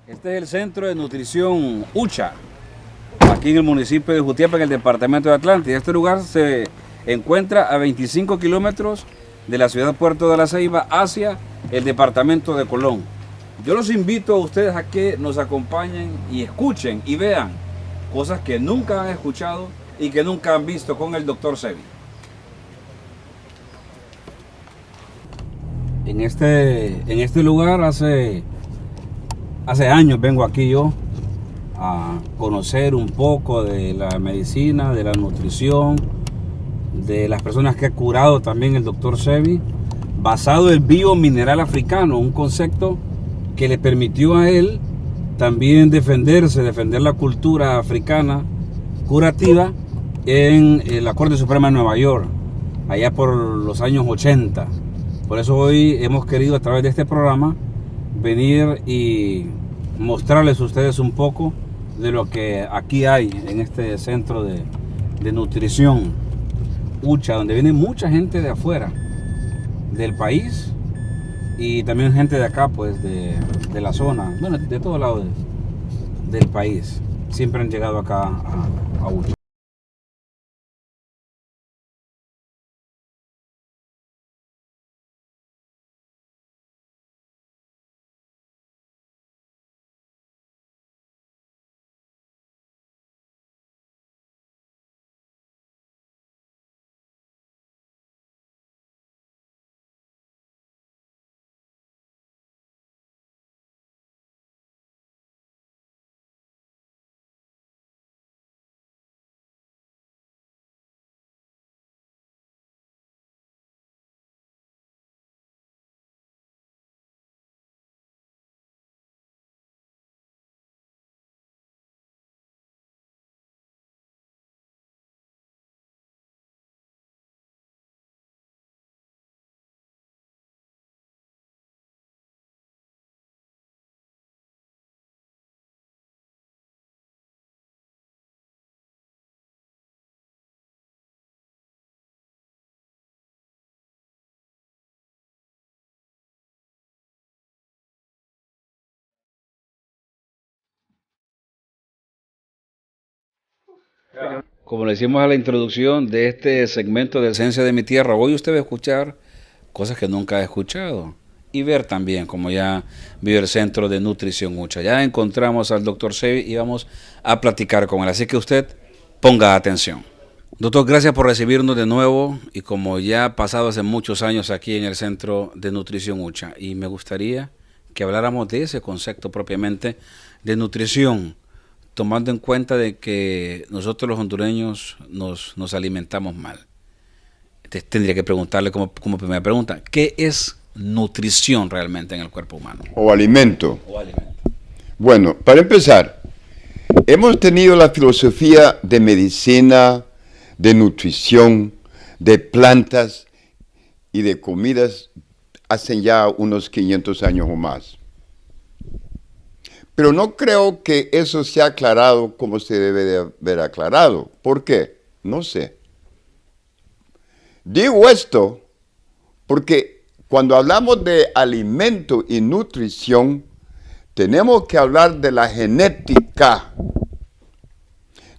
Este es el Centro de Nutrición Ucha, aquí en el municipio de Jutiapa, en el departamento de Atlántida. Este lugar se encuentra a 25 kilómetros de la ciudad Puerto de la Ceiba hacia el departamento de Colón. Yo los invito a ustedes a que nos acompañen y escuchen y vean cosas que nunca han escuchado y que nunca han visto con el Dr. Sebi. En este lugar hace años vengo aquí yo a conocer un poco de la medicina, de la nutrición, de las personas que ha curado también el Dr. Sebi, basado en biomineral africano, un concepto que le permitió a él también defender la cultura africana curativa en la Corte Suprema de Nueva York, allá por los años 80. Por eso hoy hemos querido, a través de este programa, venir y mostrarles a ustedes un poco de lo que aquí hay en este centro de nutrición Ucha, donde viene mucha gente de afuera del país y también gente de acá, pues de la zona, bueno, de todos lados del país. Siempre han llegado acá a Ucha. Como le decimos a la introducción de este segmento de Esencia de mi Tierra, hoy usted va a escuchar cosas que nunca ha escuchado y ver también, como ya vio el Centro de Nutrición Ucha. Ya encontramos al Dr. Sebi y vamos a platicar con él, así que usted ponga atención. Doctor, gracias por recibirnos de nuevo y como ya ha pasado hace muchos años aquí en el Centro de Nutrición Ucha, y me gustaría que habláramos de ese concepto propiamente de nutrición, tomando en cuenta de que nosotros los hondureños nos alimentamos mal. Entonces, tendría que preguntarle como primera pregunta, ¿qué es nutrición realmente en el cuerpo humano? O alimento. O alimento. Bueno, para empezar, hemos tenido la filosofía de medicina, de nutrición, de plantas y de comidas hace ya unos 500 años o más. Pero no creo que eso se ha aclarado como se debe de haber aclarado. ¿Por qué? No sé. Digo esto porque cuando hablamos de alimento y nutrición, tenemos que hablar de la genética.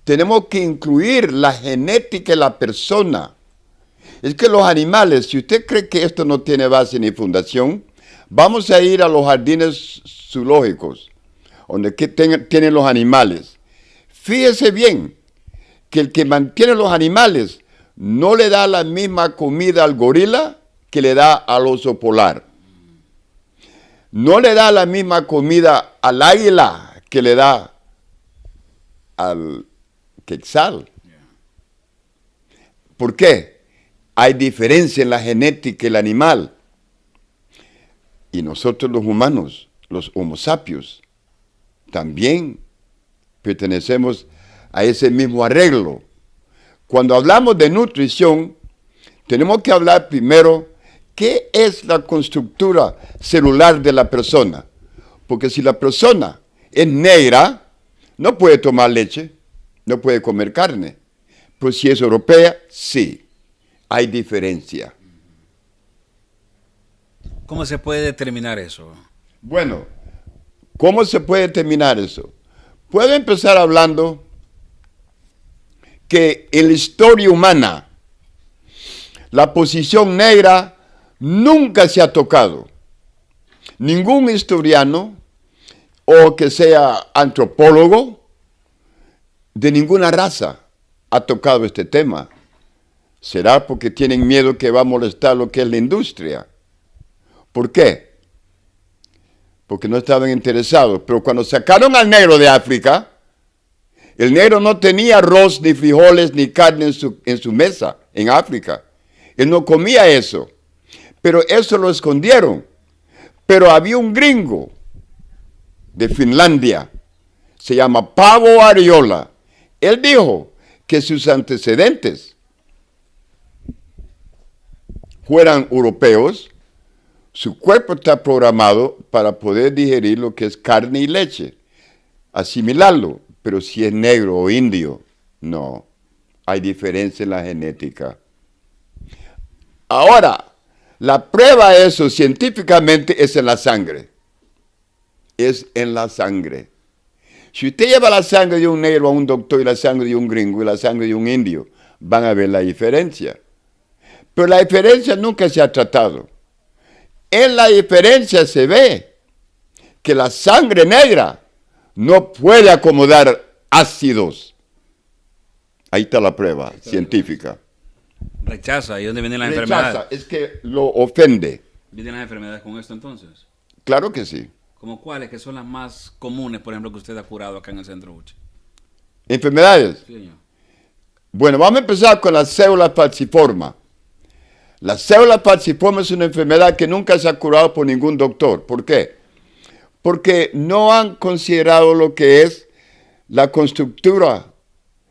Tenemos que incluir la genética de la persona. Es que los animales, si usted cree que esto no tiene base ni fundación, vamos a ir a los jardines zoológicos, donde tienen los animales. Fíjese bien que el que mantiene los animales no le da la misma comida al gorila que le da al oso polar. No le da la misma comida al águila que le da al quetzal. ¿Por qué? Hay diferencia en la genética del animal. Y nosotros los humanos, los homo sapiens, también pertenecemos a ese mismo arreglo. Cuando hablamos de nutrición, tenemos que hablar primero qué es la constructura celular de la persona. Porque si la persona es negra, no puede tomar leche, no puede comer carne. Pero si es europea, sí, hay diferencia. ¿Cómo se puede determinar eso? Bueno, ¿Cómo se puede terminar eso? Puedo empezar hablando que en la historia humana la posición negra nunca se ha tocado. Ningún historiano o que sea antropólogo de ninguna raza ha tocado este tema. ¿Será porque tienen miedo que va a molestar lo que es la industria? ¿Por qué? Porque no estaban interesados. Pero cuando sacaron al negro de África, el negro no tenía arroz, ni frijoles, ni carne en su mesa en África. Él no comía eso. Pero eso lo escondieron. Pero había un gringo de Finlandia, se llama Paavo Ariola. Él dijo que sus antecedentes fueran europeos, su cuerpo está programado para poder digerir lo que es carne y leche, asimilarlo, pero si es negro o indio, no, hay diferencia en la genética. Ahora, la prueba de eso científicamente es en la sangre. Es en la sangre. Si usted lleva la sangre de un negro a un doctor y la sangre de un gringo y la sangre de un indio, van a ver la diferencia. Pero la diferencia nunca se ha tratado. En la diferencia se ve que la sangre negra no puede acomodar ácidos. Ahí está la prueba científica. Rechaza. ¿Y dónde vienen las enfermedades? Es que lo ofende. ¿Vienen las enfermedades con esto entonces? Claro que sí. ¿Como cuáles? Que son las más comunes, por ejemplo, que usted ha curado acá en el Centro Uche. ¿Enfermedades? Sí, señor. Bueno, vamos a empezar con la célula falciforme. La célula falciforme es una enfermedad que nunca se ha curado por ningún doctor. ¿Por qué? Porque no han considerado lo que es la constructura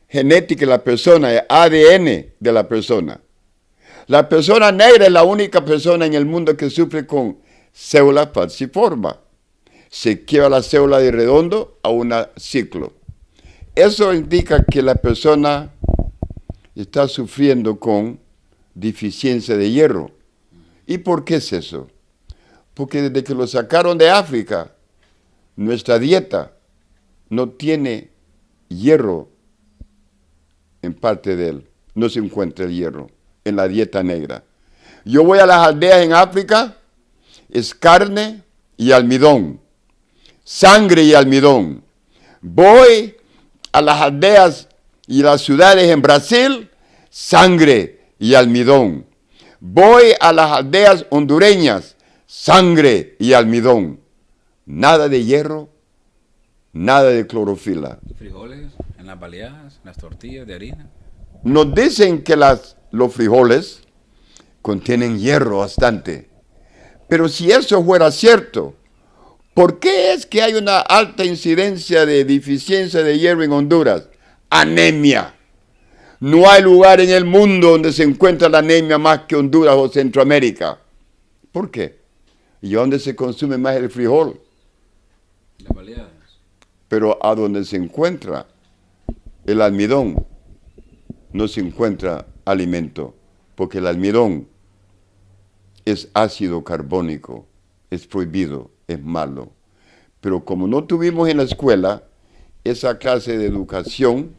genética de la persona, el ADN de la persona. La persona negra es la única persona en el mundo que sufre con célula falciforme. Se quiebra la célula de redondo a un ciclo. Eso indica que la persona está sufriendo con deficiencia de hierro. ¿Y por qué es eso? Porque desde que lo sacaron de África, nuestra dieta no tiene hierro en parte de él. No se encuentra el hierro en la dieta negra. Yo voy a las aldeas en África, es carne y almidón, sangre y almidón. Voy a las aldeas y las ciudades en Brasil, sangre y almidón. Voy a las aldeas hondureñas, sangre y almidón. Nada de hierro, nada de clorofila. ¿Frijoles en las baleadas, las tortillas de harina? Nos dicen que los frijoles contienen hierro bastante. Pero si eso fuera cierto, ¿por qué es que hay una alta incidencia de deficiencia de hierro en Honduras? Anemia. No hay lugar en el mundo donde se encuentra la anemia más que Honduras o Centroamérica. ¿Por qué? ¿Y dónde se consume más el frijol? Las baleadas. Pero a donde se encuentra el almidón, no se encuentra alimento, porque el almidón es ácido carbónico, es prohibido, es malo. Pero como no tuvimos en la escuela esa clase de educación,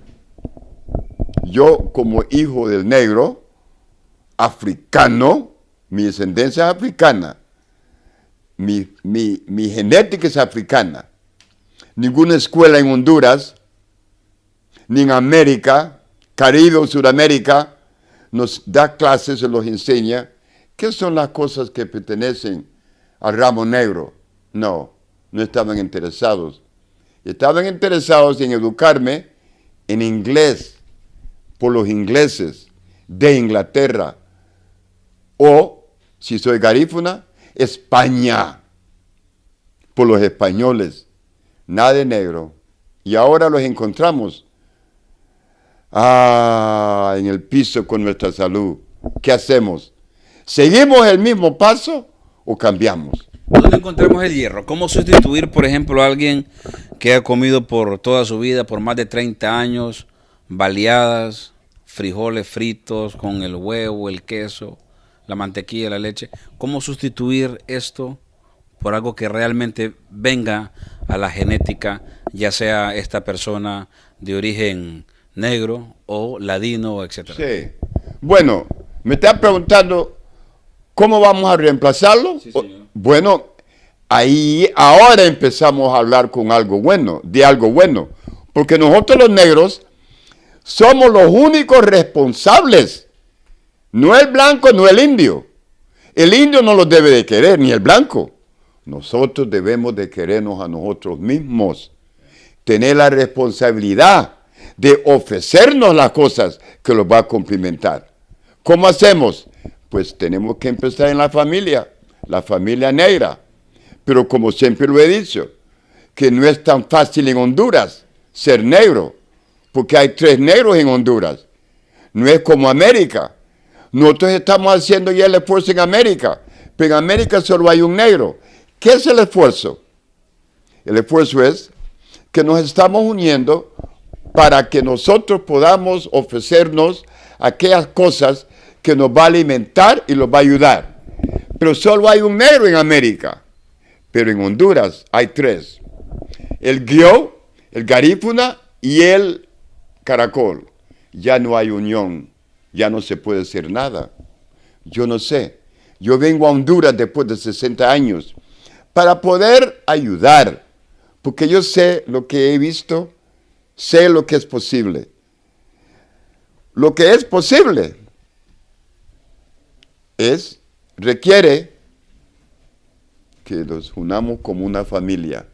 yo como hijo del negro, africano, mi descendencia es africana, mi genética es africana. Ninguna escuela en Honduras, ni en América, Caribe o Sudamérica, nos da clases o los enseña qué son las cosas que pertenecen al ramo negro. No estaban interesados. Estaban interesados en educarme en inglés, por los ingleses de Inglaterra. O, si soy garífuna, España, por los españoles. Nada de negro. Y ahora los encontramos en el piso con nuestra salud. ¿Qué hacemos? ¿Seguimos el mismo paso o cambiamos? ¿Dónde encontramos el hierro? ¿Cómo sustituir, por ejemplo, a alguien que ha comido por toda su vida, por más de 30 años, baleadas, frijoles fritos con el huevo, el queso, la mantequilla, la leche? ¿Cómo sustituir esto por algo que realmente venga a la genética, ya sea esta persona de origen negro o ladino, etcétera? Sí. Bueno, me está preguntando cómo vamos a reemplazarlo. Sí, señor. Bueno, ahí ahora empezamos a hablar con algo bueno, de algo bueno, porque nosotros los negros somos los únicos responsables, no el blanco, no el indio. El indio no los debe de querer, ni el blanco. Nosotros debemos de querernos a nosotros mismos, tener la responsabilidad de ofrecernos las cosas que los va a cumplimentar. ¿Cómo hacemos? Pues tenemos que empezar en la familia negra. Pero como siempre lo he dicho, que no es tan fácil en Honduras ser negro, porque hay 3 negros en Honduras. No es como América. Nosotros estamos haciendo ya el esfuerzo en América, pero en América solo hay un negro. ¿Qué es el esfuerzo? El esfuerzo es que nos estamos uniendo para que nosotros podamos ofrecernos aquellas cosas que nos va a alimentar y nos va a ayudar. Pero solo hay un negro en América. Pero en Honduras hay 3. El guió, el garífuna y el caracol. Ya no hay unión. Ya no se puede hacer nada. Yo no sé. Yo vengo a Honduras después de 60 años para poder ayudar. Porque yo sé lo que he visto, sé lo que es posible. Lo que es posible requiere que nos unamos como una familia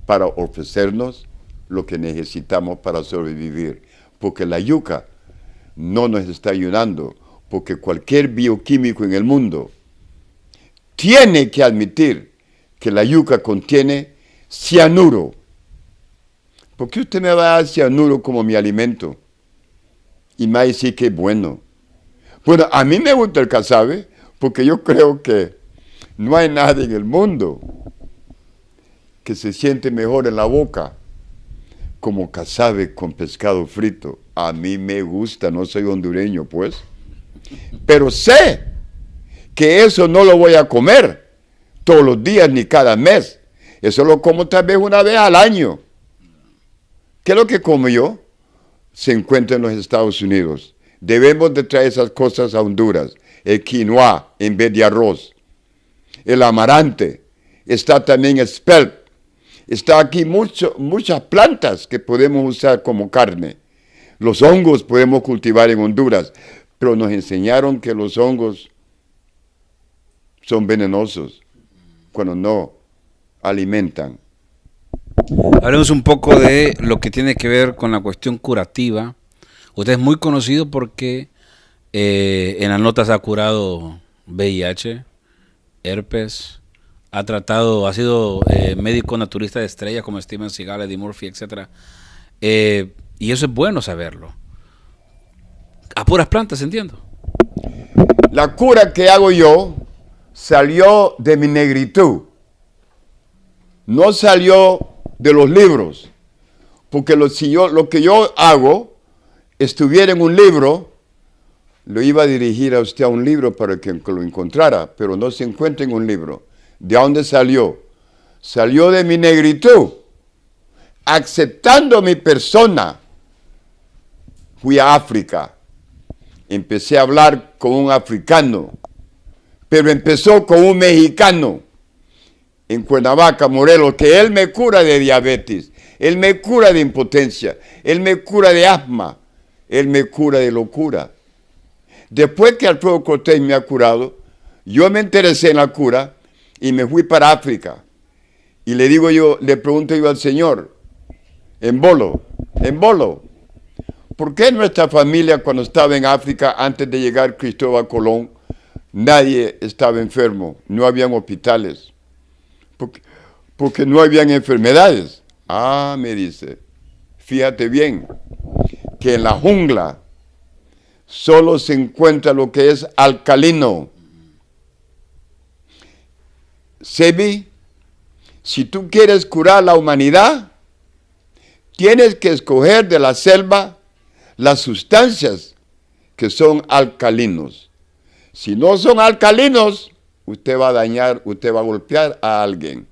para ofrecernos lo que necesitamos para sobrevivir. Porque la yuca no nos está ayudando, porque cualquier bioquímico en el mundo tiene que admitir que la yuca contiene cianuro. ¿Por qué usted me va a dar cianuro como mi alimento? Y me va a decir que es bueno. Bueno, a mí me gusta el casabe, porque yo creo que no hay nada en el mundo que se siente mejor en la boca como casabe con pescado frito. A mí me gusta, no soy hondureño, pues. Pero sé que eso no lo voy a comer todos los días ni cada mes. Eso lo como tal vez una vez al año. ¿Qué es lo que como yo? Se encuentra en los Estados Unidos. Debemos de traer esas cosas a Honduras. El quinoa en vez de arroz. El amarante. Está también el spelt. Está aquí muchas plantas que podemos usar como carne. Los hongos podemos cultivar en Honduras, pero nos enseñaron que los hongos son venenosos cuando no alimentan. Hablemos un poco de lo que tiene que ver con la cuestión curativa. Usted es muy conocido porque en las notas ha curado VIH, herpes, ha sido médico naturista de estrellas como Steven Seagal, Eddie Murphy, etc. Y eso es bueno saberlo. A puras plantas, entiendo. La cura que hago yo salió de mi negritud. No salió de los libros. Porque lo que yo hago estuviera en un libro, lo iba a dirigir a usted a un libro para que lo encontrara, pero no se encuentra en un libro. ¿De dónde salió? Salió de mi negritud. Aceptando mi persona, fui a África. Empecé a hablar con un africano, pero empezó con un mexicano en Cuernavaca, Morelos, que él me cura de diabetes, él me cura de impotencia, él me cura de asma, él me cura de locura. Después que Alfredo Cortés me ha curado, yo me interesé en la cura y me fui para África. Y le pregunto yo al Señor, en Bolo, ¿por qué nuestra familia cuando estaba en África, antes de llegar Cristóbal Colón, nadie estaba enfermo, no habían hospitales? Porque no habían enfermedades. Ah, me dice, fíjate bien, que en la jungla solo se encuentra lo que es alcalino. Sebi, si tú quieres curar la humanidad, tienes que escoger de la selva las sustancias que son alcalinos. Si no son alcalinos, usted va a golpear a alguien.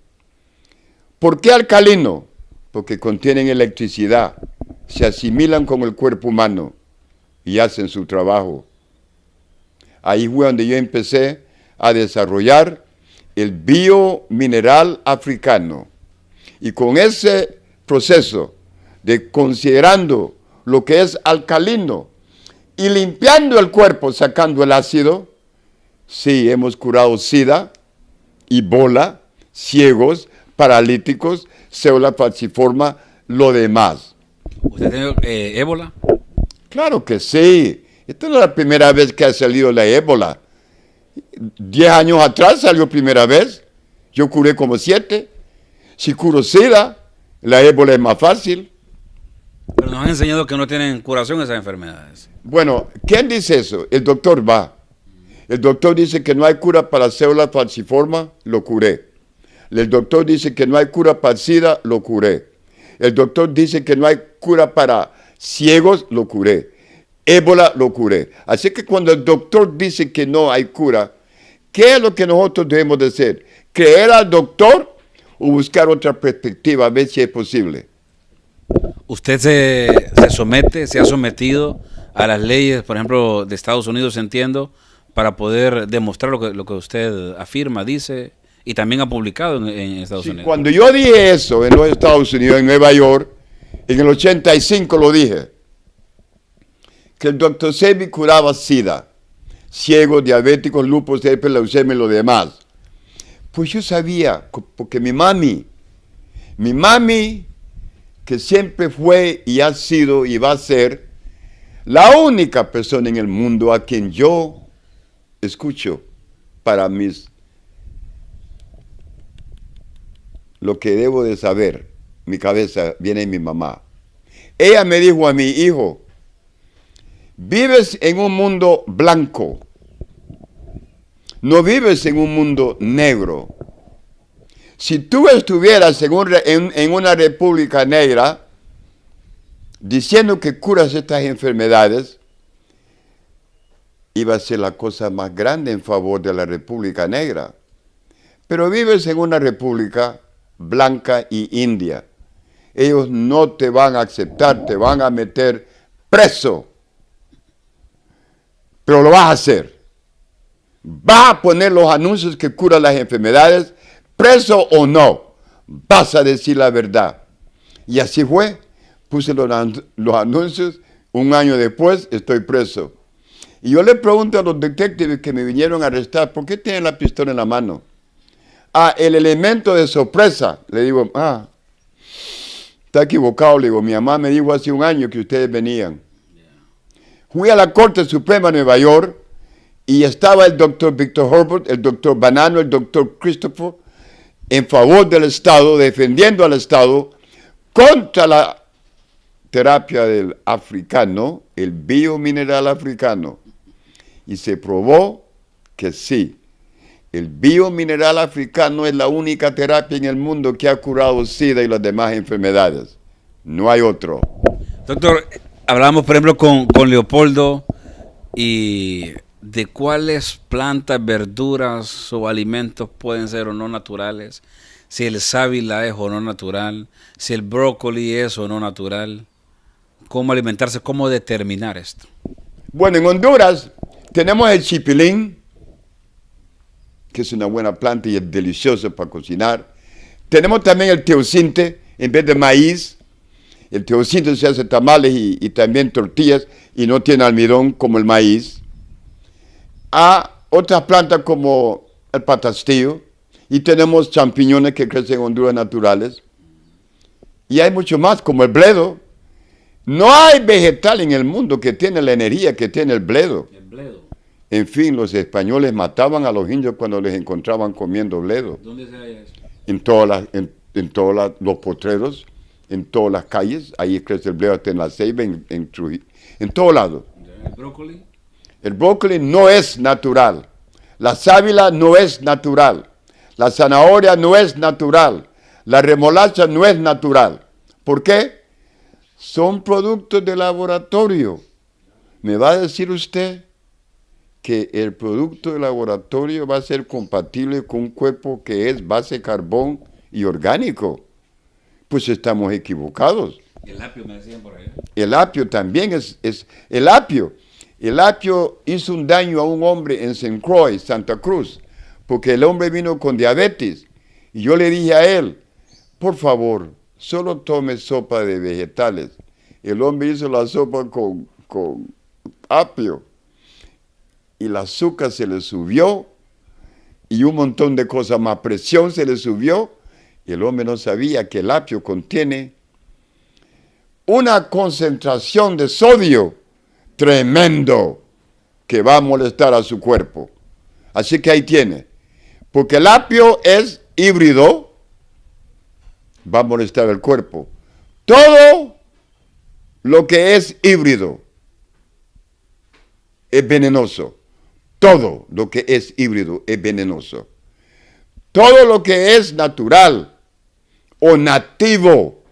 ¿Por qué alcalino? Porque contienen electricidad, se asimilan con el cuerpo humano y hacen su trabajo. Ahí fue donde yo empecé a desarrollar el biomineral africano. Y con ese proceso de considerando lo que es alcalino y limpiando el cuerpo, sacando el ácido, sí, hemos curado SIDA, Ebola, ciegos, paralíticos, célula falciforme, lo demás. ¿Usted tiene ébola? Claro que sí. Esta no es la primera vez que ha salido la ébola. 10 años atrás salió primera vez. Yo curé como 7. Si curo SIDA, la ébola es más fácil. Pero nos han enseñado que no tienen curación esas enfermedades. Bueno, ¿quién dice eso? El doctor va. El doctor dice que no hay cura para célula falciforme, lo curé. El doctor dice que no hay cura para SIDA, lo curé. El doctor dice que no hay cura para ciegos, lo curé. Ébola, lo curé. Así que cuando el doctor dice que no hay cura, ¿qué es lo que nosotros debemos de hacer? ¿Creer al doctor o buscar otra perspectiva a ver si es posible? ¿Usted se ha sometido a las leyes, por ejemplo, de Estados Unidos, entiendo, para poder demostrar lo que usted afirma, dice, y también ha publicado en Estados Unidos? Cuando yo dije eso en los Estados Unidos, en Nueva York, en el 85 lo dije, que el doctor Sebi curaba SIDA, ciegos, diabéticos, lupus, herpes, leucemia y lo demás. Pues yo sabía, porque mi mami, que siempre fue y ha sido y va a ser la única persona en el mundo a quien yo escucho para lo que debo de saber. Mi cabeza viene mi mamá. Ella me dijo a mi hijo, vives en un mundo blanco, no vives en un mundo negro. Si tú estuvieras en una república negra diciendo que curas estas enfermedades, iba a ser la cosa más grande en favor de la república negra. Pero vives en una república blanca y india. Ellos no te van a aceptar, te van a meter preso. Pero lo vas a hacer. Vas a poner los anuncios que curan las enfermedades, preso o no, vas a decir la verdad. Y así fue, puse los anuncios, un año después estoy preso. Y yo le pregunto a los detectives que me vinieron a arrestar, ¿por qué tienen la pistola en la mano? El elemento de sorpresa. Le digo, está equivocado. Le digo, mi mamá me dijo hace un año que ustedes venían. Fui a la Corte Suprema de Nueva York y estaba el doctor Victor Herbert, el doctor Banano, el doctor Christopher, en favor del Estado, defendiendo al Estado contra la terapia del africano, el biomineral africano. Y se probó que sí, el biomineral africano es la única terapia en el mundo que ha curado SIDA y las demás enfermedades. No hay otro. Doctor, hablamos por ejemplo con Leopoldo y de cuáles plantas, verduras o alimentos pueden ser o no naturales, si el sábila es o no natural, si el brócoli es o no natural, cómo alimentarse, cómo determinar esto. Bueno, en Honduras tenemos el chipilín, que es una buena planta y es delicioso para cocinar. Tenemos también el teocinte, en vez de maíz. El teocinte se hace tamales y también tortillas y no tiene almidón como el maíz. Otras plantas como el patastillo. Y tenemos champiñones que crecen en Honduras naturales. Y hay mucho más, como el bledo. No hay vegetal en el mundo que tiene la energía que tiene el bledo. El bledo. En fin, los españoles mataban a los indios cuando les encontraban comiendo bledo. ¿Dónde se halla eso? En todos los potreros, en todas las calles. Ahí crece el bledo, hasta en La Ceiba, en Trujillo, en todo lado. ¿El brócoli? El brócoli no es natural. La sábila no es natural. La zanahoria no es natural. La remolacha no es natural. ¿Por qué? Son productos de laboratorio. ¿Me va a decir usted que el producto de laboratorio va a ser compatible con un cuerpo que es base carbón y orgánico? pues estamos equivocados. El apio me decían por ahí. El apio también es el apio. El apio hizo un daño a un hombre en St. Croix, Santa Cruz, porque el hombre vino con diabetes. Y yo le dije a él, por favor, solo tome sopa de vegetales. El hombre hizo la sopa con apio. Y el azúcar se le subió y un montón de cosas más. Presión se le subió. Y el hombre no sabía que el apio contiene una concentración de sodio tremendo que va a molestar a su cuerpo. Así que ahí tiene. Porque el apio es híbrido, va a molestar el cuerpo. Todo lo que es híbrido es venenoso. Todo lo que es híbrido es venenoso. Todo lo que es natural o nativo,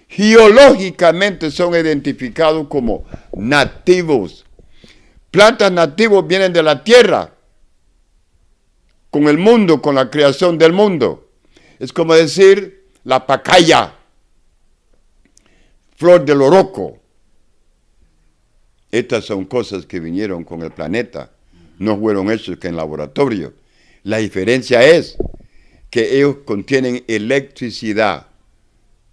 geológicamente son identificados como nativos. Plantas nativos vienen de la tierra, con el mundo, con la creación del mundo. Es como decir la pacaya, flor del oroco. Estas son cosas que vinieron con el planeta, no fueron hechos que en laboratorio. La diferencia es que ellos contienen electricidad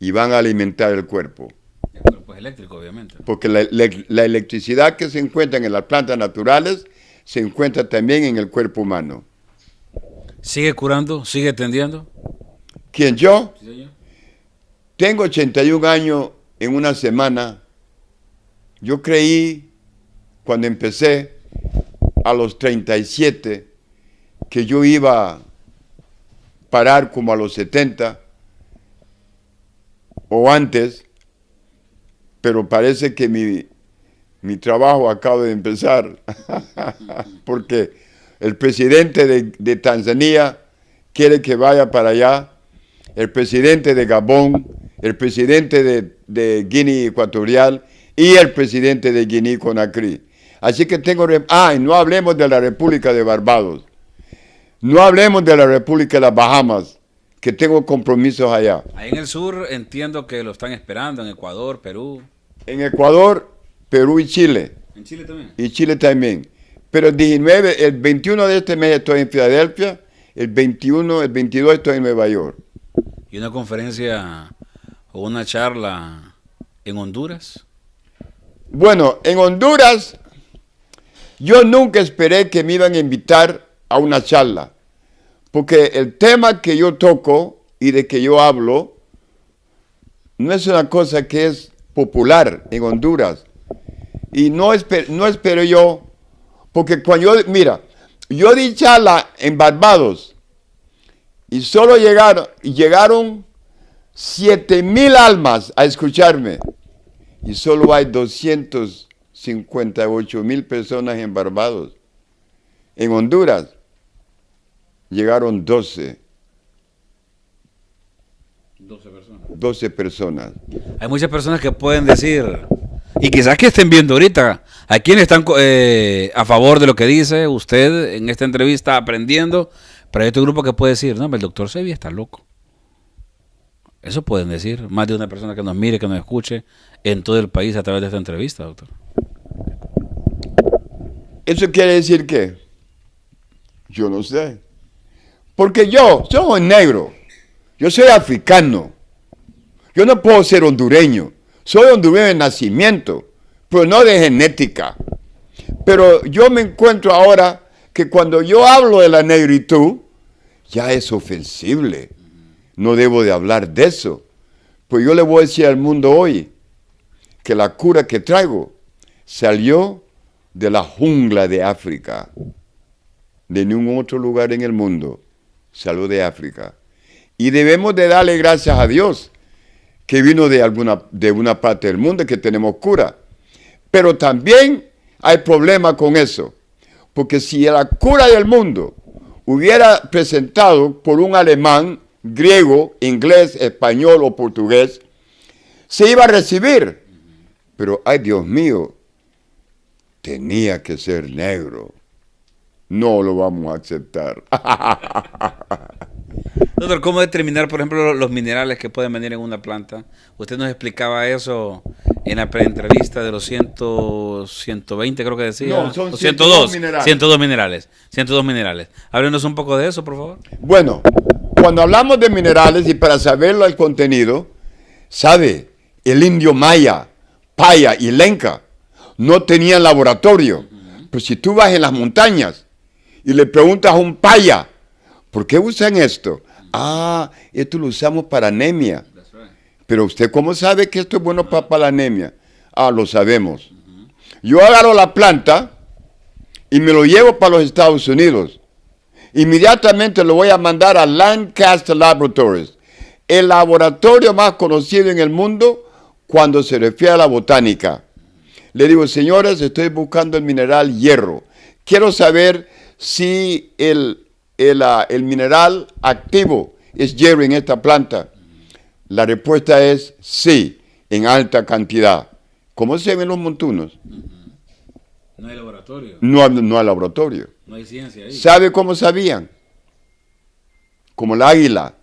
y van a alimentar el cuerpo. El cuerpo es eléctrico, obviamente. Porque la electricidad que se encuentra en las plantas naturales se encuentra también en el cuerpo humano. ¿Sigue curando? ¿Sigue atendiendo? ¿Quién, yo? Sí, señor. Tengo 81 años en una semana. Yo creí, cuando empecé, a los 37, que yo iba a parar como a los 70 o antes, pero parece que mi trabajo acaba de empezar, porque el presidente de Tanzania quiere que vaya para allá, el presidente de Gabón, el presidente de Guinea Ecuatorial y el presidente de Guinea Conakry. Así que y no hablemos de la República de Barbados, no hablemos de la República de las Bahamas, que tengo compromisos allá. Ahí en el sur entiendo que lo están esperando, en Ecuador, Perú. En Ecuador, Perú y Chile. ¿En Chile también? Y Chile también. Pero el 21 de este mes estoy en Filadelfia, el 22 estoy en Nueva York. ¿Y una conferencia o una charla en Honduras? Bueno, en Honduras, yo nunca esperé que me iban a invitar a una charla, porque el tema que yo toco y de que yo hablo no es una cosa que es popular en Honduras. Y no espero yo, porque cuando yo di charla en Barbados y solo llegaron 7,000 almas a escucharme y solo hay 258,000 personas en Barbados. En Honduras llegaron 12 personas. 12 personas. Hay muchas personas que pueden decir, y quizás que estén viendo ahorita, a quienes están a favor de lo que dice usted en esta entrevista aprendiendo, pero hay otro grupo que puede decir, no, el doctor Sevi está loco. Eso pueden decir, más de una persona que nos mire, que nos escuche en todo el país a través de esta entrevista, doctor. ¿Eso quiere decir qué? Yo no sé. Porque yo soy negro, yo soy africano, yo no puedo ser hondureño, soy hondureño de nacimiento, pero no de genética. Pero yo me encuentro ahora que cuando yo hablo de la negritud, ya es ofensible. No debo de hablar de eso. Pues yo le voy a decir al mundo hoy que la cura que traigo salió de la jungla de África. De ningún otro lugar en el mundo. Salió de África. Y debemos de darle gracias a Dios que vino de una parte del mundo que tenemos cura. Pero también hay problema con eso. Porque si la cura del mundo hubiera presentado por un alemán, griego, inglés, español o portugués, se iba a recibir. Pero, ay Dios mío, tenía que ser negro. no lo vamos a aceptar. Doctor, ¿cómo determinar, por ejemplo, los minerales que pueden venir en una planta? Usted nos explicaba eso en la preentrevista de los 120, creo que decía. No, son 102 minerales. 102 minerales. 102 minerales. Háblenos un poco de eso, por favor. Bueno, cuando hablamos de minerales y para saberlo el contenido, sabe, el indio maya, paya y lenca no tenían laboratorio. Pero si tú vas en las montañas y le preguntas a un paya, ¿por qué usan esto? Ah, esto lo usamos para anemia. Pero usted, ¿cómo sabe que esto es bueno para la anemia? Ah, lo sabemos. Yo agarro la planta y me lo llevo para los Estados Unidos. Inmediatamente lo voy a mandar a Lancaster Laboratories, el laboratorio más conocido en el mundo cuando se refiere a la botánica. Le digo, señores, estoy buscando el mineral hierro. Quiero saber si el mineral activo es hierro en esta planta. La respuesta es sí, en alta cantidad. ¿Cómo se ven los montunos? No hay laboratorio. No hay laboratorio. No hay ciencia ahí. ¿Sabe cómo sabían? Como el águila,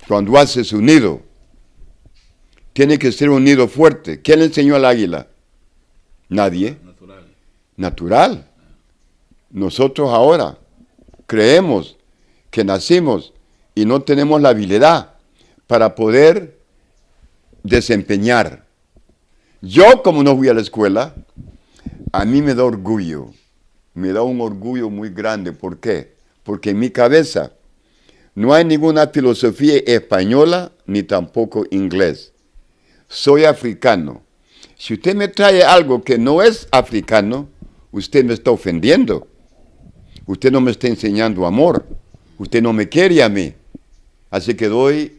cuando hace su nido, tiene que ser un nido fuerte. ¿Quién le enseñó al águila? Nadie. Natural. Nosotros ahora creemos que nacimos y no tenemos la habilidad para poder desempeñar. Yo, como no fui a la escuela, a mí me da orgullo. Me da un orgullo muy grande. ¿Por qué? Porque en mi cabeza no hay ninguna filosofía española ni tampoco inglés. Soy africano. Si usted me trae algo que no es africano, usted me está ofendiendo. Usted no me está enseñando amor. Usted no me quiere a mí. Así que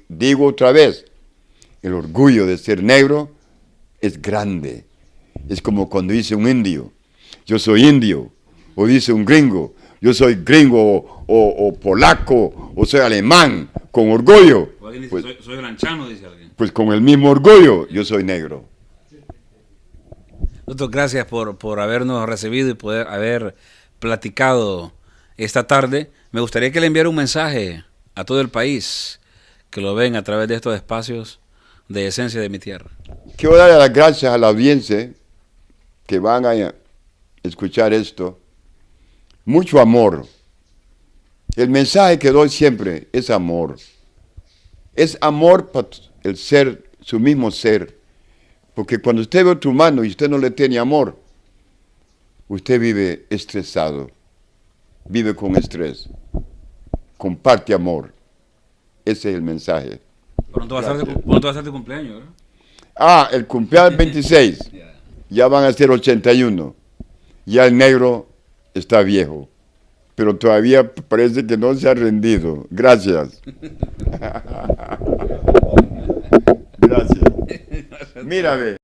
digo otra vez, el orgullo de ser negro es grande. Es como cuando dice un indio, yo soy indio. O dice un gringo, yo soy gringo o polaco o soy alemán, con orgullo. O alguien dice, Pues, soy granchano, dice alguien. pues con el mismo orgullo, yo soy negro. Doctor, gracias por habernos recibido y poder haber platicado esta tarde. Me gustaría que le enviara un mensaje a todo el país que lo ven a través de estos espacios de Esencia de mi Tierra. Quiero darle las gracias a la audiencia que van a escuchar esto. Mucho amor. El mensaje que doy siempre es amor. Es amor para el ser, su mismo ser. Porque cuando usted ve a otro humano y usted no le tiene amor, usted vive estresado. Vive con estrés. Comparte amor. Ese es el mensaje. Pronto va a ser tu cumpleaños, ¿verdad? Ah, el cumpleaños 26. Ya van a ser 81. Ya el negro está viejo. Pero todavía parece que no se ha rendido. Gracias. Gracias. Mírame.